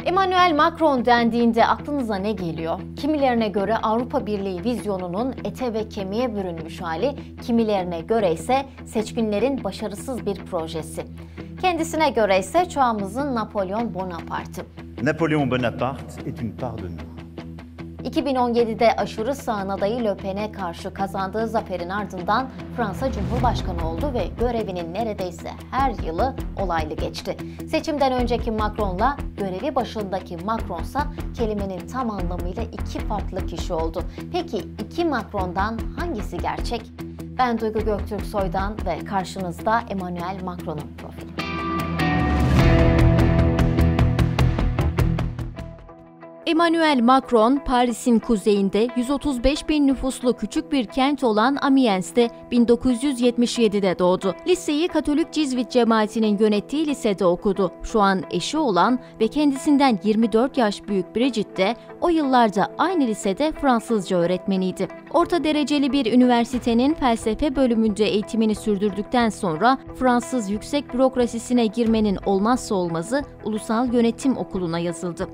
Emmanuel Macron dendiğinde aklınıza ne geliyor? Kimilerine göre Avrupa Birliği vizyonunun ete ve kemiğe bürünmüş hali, kimilerine göre ise seçkinlerin başarısız bir projesi. Kendisine göre ise çağımızın Napolyon Bonaparte. Napoléon Bonaparte est une part de nous. 2017'de aşırı sağın adayı Le Pen'e karşı kazandığı zaferin ardından Fransa Cumhurbaşkanı oldu ve görevinin neredeyse her yılı olaylı geçti. Seçimden önceki Macron'la görevi başındaki Macron'sa kelimenin tam anlamıyla iki farklı kişi oldu. Peki iki Macron'dan hangisi gerçek? Ben Duygu Göktürk Soy'dan ve karşınızda Emmanuel Macron'un profili. Emmanuel Macron, Paris'in kuzeyinde 135 bin nüfuslu küçük bir kent olan Amiens'te 1977'de doğdu. Liseyi Katolik Cizvit cemaatinin yönettiği lisede okudu. Şu an eşi olan ve kendisinden 24 yaş büyük Brigitte de o yıllarda aynı lisede Fransızca öğretmeniydi. Orta dereceli bir üniversitenin felsefe bölümünde eğitimini sürdürdükten sonra Fransız yüksek bürokrasisine girmenin olmazsa olmazı Ulusal Yönetim Okulu'na yazıldı.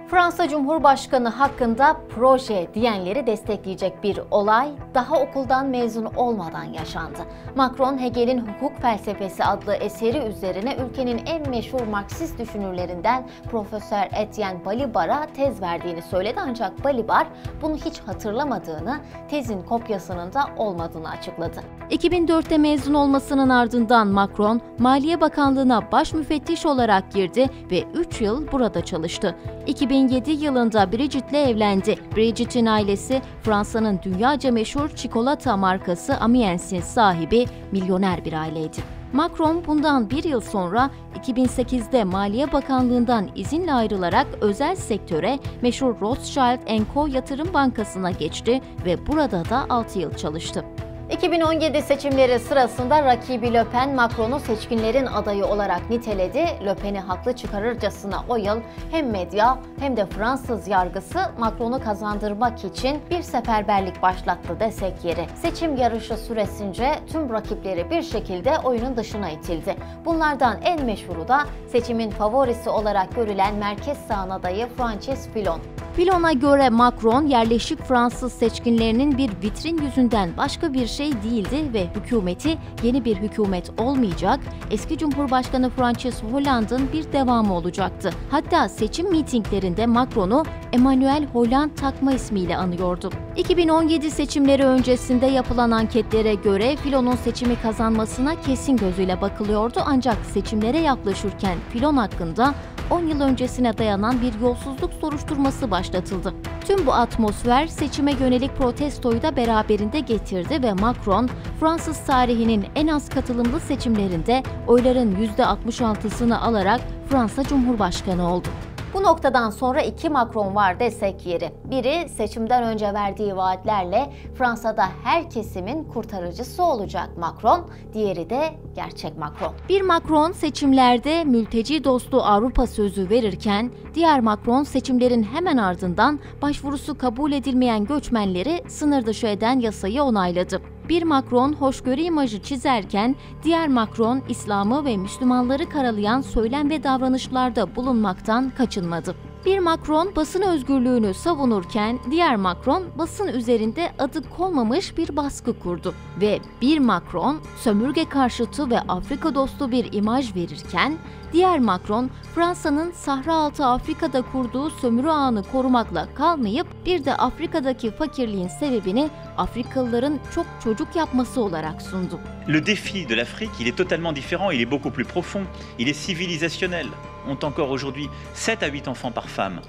Fransa Cumhurbaşkanı hakkında proje diyenleri destekleyecek bir olay daha okuldan mezun olmadan yaşandı. Macron, Hegel'in Hukuk Felsefesi adlı eseri üzerine ülkenin en meşhur Marksist düşünürlerinden Profesör Etienne Balibar'a tez verdiğini söyledi, ancak Balibar bunu hiç hatırlamadığını, tezin kopyasının da olmadığını açıkladı. 2004'te mezun olmasının ardından Macron, Maliye Bakanlığı'na baş müfettiş olarak girdi ve 3 yıl burada çalıştı. 2007 yılında Brigitte'le evlendi. Brigitte'in ailesi Fransa'nın dünyaca meşhur çikolata markası Amiens'in sahibi milyoner bir aileydi. Macron bundan bir yıl sonra 2008'de Maliye Bakanlığı'ndan izinle ayrılarak özel sektöre meşhur Rothschild & Co Yatırım Bankası'na geçti ve burada da 6 yıl çalıştı. 2017 seçimleri sırasında rakibi Le Pen, Macron'u seçkinlerin adayı olarak niteledi. Le Pen'i haklı çıkarırcasına o yıl hem medya hem de Fransız yargısı Macron'u kazandırmak için bir seferberlik başlattı desek yeri. Seçim yarışı süresince tüm rakipleri bir şekilde oyunun dışına itildi. Bunlardan en meşhuru da seçimin favorisi olarak görülen merkez sağın adayı Francis Fillon. Fillon'a göre Macron, yerleşik Fransız seçkinlerinin bir vitrin yüzünden başka bir şey değildi ve hükümeti yeni bir hükümet olmayacak, eski Cumhurbaşkanı François Hollande'ın bir devamı olacaktı. Hatta seçim mitinglerinde Macron'u Emmanuel Hollande takma ismiyle anıyordu. 2017 seçimleri öncesinde yapılan anketlere göre Fillon'un seçimi kazanmasına kesin gözüyle bakılıyordu, ancak seçimlere yaklaşırken Fillon hakkında 10 yıl öncesine dayanan bir yolsuzluk soruşturması başlatıldı. Tüm bu atmosfer seçime yönelik protestoyu da beraberinde getirdi ve Macron, Fransız tarihinin en az katılımlı seçimlerinde oyların %66'sını alarak Fransa Cumhurbaşkanı oldu. Bu noktadan sonra iki Macron var desek yeri. Biri seçimden önce verdiği vaatlerle Fransa'da her kesimin kurtarıcısı olacak Macron, diğeri de gerçek Macron. Bir Macron seçimlerde mülteci dostu Avrupa sözü verirken, diğer Macron seçimlerin hemen ardından başvurusu kabul edilmeyen göçmenleri sınır dışı eden yasayı onayladı. Bir Macron hoşgörü imajı çizerken, diğer Macron İslam'ı ve Müslümanları karalayan söylem ve davranışlarda bulunmaktan kaçınmadı. Bir Macron basın özgürlüğünü savunurken, diğer Macron basın üzerinde adı konmamış bir baskı kurdu. Ve bir Macron sömürge karşıtı ve Afrika dostu bir imaj verirken, diğer Macron Fransa'nın Sahra Altı Afrika'da kurduğu sömürü ağını korumakla kalmayıp bir de Afrika'daki fakirliğin sebebini Afrikalıların çok çocuk yapması olarak sundu. Le défi de l'Afrique, il est totalement différent, il est beaucoup plus profond, il est civilisationnel. On ont encore aujourd'hui 7 à 8 enfants par femme.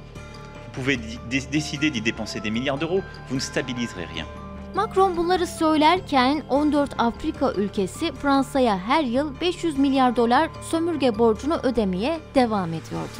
Vous pouvez décider d'y dépenser des milliards d'euros, vous ne stabiliserez rien. Macron bunları söylerken 14 Afrika ülkesi Fransa'ya her yıl 500 milyar dolar sömürge borcunu ödemeye devam ediyordu.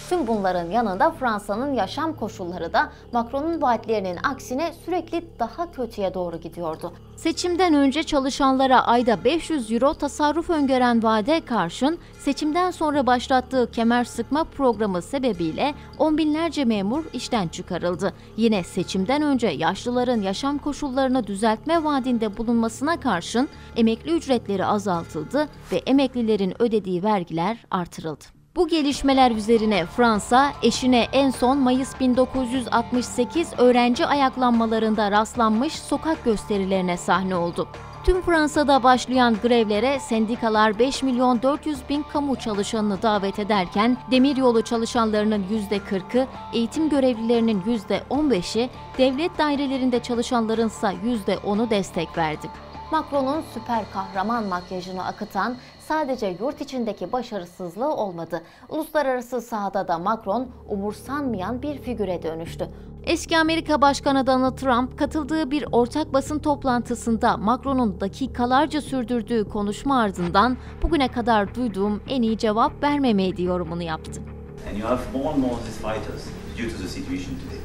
Tüm bunların yanında Fransa'nın yaşam koşulları da Macron'un vaatlerinin aksine sürekli daha kötüye doğru gidiyordu. Seçimden önce çalışanlara ayda 500 euro tasarruf öngören vaade karşın, seçimden sonra başlattığı kemer sıkma programı sebebiyle on binlerce memur işten çıkarıldı. Yine seçimden önce yaşlıların yaşam koşullarını düzeltme vaadinde bulunmasına karşın emekli ücretleri azaltıldı ve emeklilerin ödediği vergiler artırıldı. Bu gelişmeler üzerine Fransa, eşine en son Mayıs 1968 öğrenci ayaklanmalarında rastlanmış sokak gösterilerine sahne oldu. Tüm Fransa'da başlayan grevlere sendikalar 5.400.000 kamu çalışanını davet ederken demiryolu çalışanlarının %40'ı, eğitim görevlilerinin %15'i, devlet dairelerinde çalışanlarınsa %10'u destek verdi. Macron'un süper kahraman makyajını akıtan sadece yurt içindeki başarısızlığı olmadı. Uluslararası sahada da Macron umursanmayan bir figüre dönüştü. Eski Amerika Başkanı Donald Trump katıldığı bir ortak basın toplantısında Macron'un dakikalarca sürdürdüğü konuşma ardından bugüne kadar duyduğum en iyi cevap vermemeydi yorumunu yaptı. And you have more and more of these fighters due to the situation today.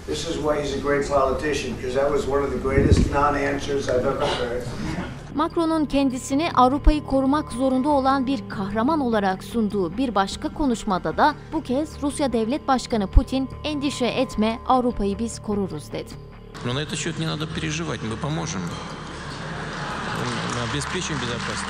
This is why he's a great politician, because that was one of the greatest non-answers I've ever heard. Macron'un kendisini Avrupa'yı korumak zorunda olan bir kahraman olarak sunduğu bir başka konuşmada da bu kez Rusya Devlet Başkanı Putin endişe etme, Avrupa'yı biz koruruz dedi. Но на этот счет не надо переживать, мы поможем. Мы обеспечим безопасность.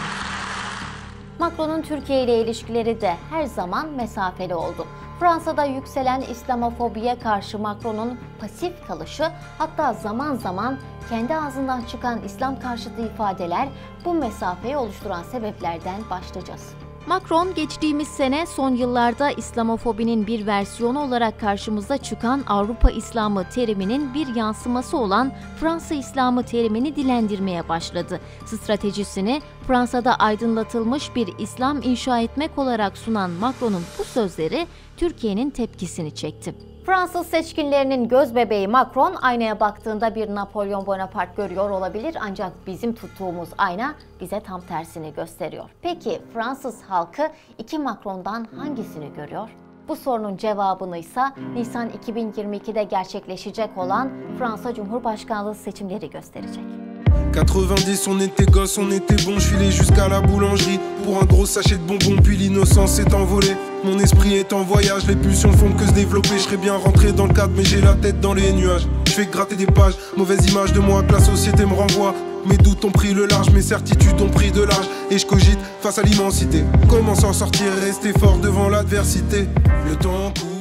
Macron'un Türkiye ile ilişkileri de her zaman mesafeli oldu. Fransa'da yükselen İslamofobiye karşı Macron'un pasif kalışı, hatta zaman zaman kendi ağzından çıkan İslam karşıtı ifadeler bu mesafeyi oluşturan sebeplerden başlıcası. Macron geçtiğimiz sene son yıllarda İslamofobinin bir versiyonu olarak karşımıza çıkan Avrupa İslamı teriminin bir yansıması olan Fransa İslamı terimini dilendirmeye başladı. Stratejisini Fransa'da aydınlatılmış bir İslam inşa etmek olarak sunan Macron'un bu sözleri Türkiye'nin tepkisini çekti. Fransız seçkinlerinin gözbebeği Macron aynaya baktığında bir Napolyon Bonaparte görüyor olabilir, ancak bizim tuttuğumuz ayna bize tam tersini gösteriyor. Peki Fransız halkı iki Macron'dan hangisini görüyor? Bu sorunun cevabını ise Nisan 2022'de gerçekleşecek olan Fransa Cumhurbaşkanlığı seçimleri gösterecek. 90, on était gosse, on était bon, je filais jusqu'à la boulangerie pour un gros sachet de bonbons, puis l'innocence s'est envolée. Mon esprit est en voyage, les pulsions font que se développer. Je serais bien rentré dans le cadre, mais j'ai la tête dans les nuages. Je fais gratter des pages, mauvaise image de moi que la société me renvoie. Mes doutes ont pris le large, mes certitudes ont pris de l'âge. Et je cogite face à l'immensité. Comment s'en sortir et rester fort devant l'adversité? Le temps court.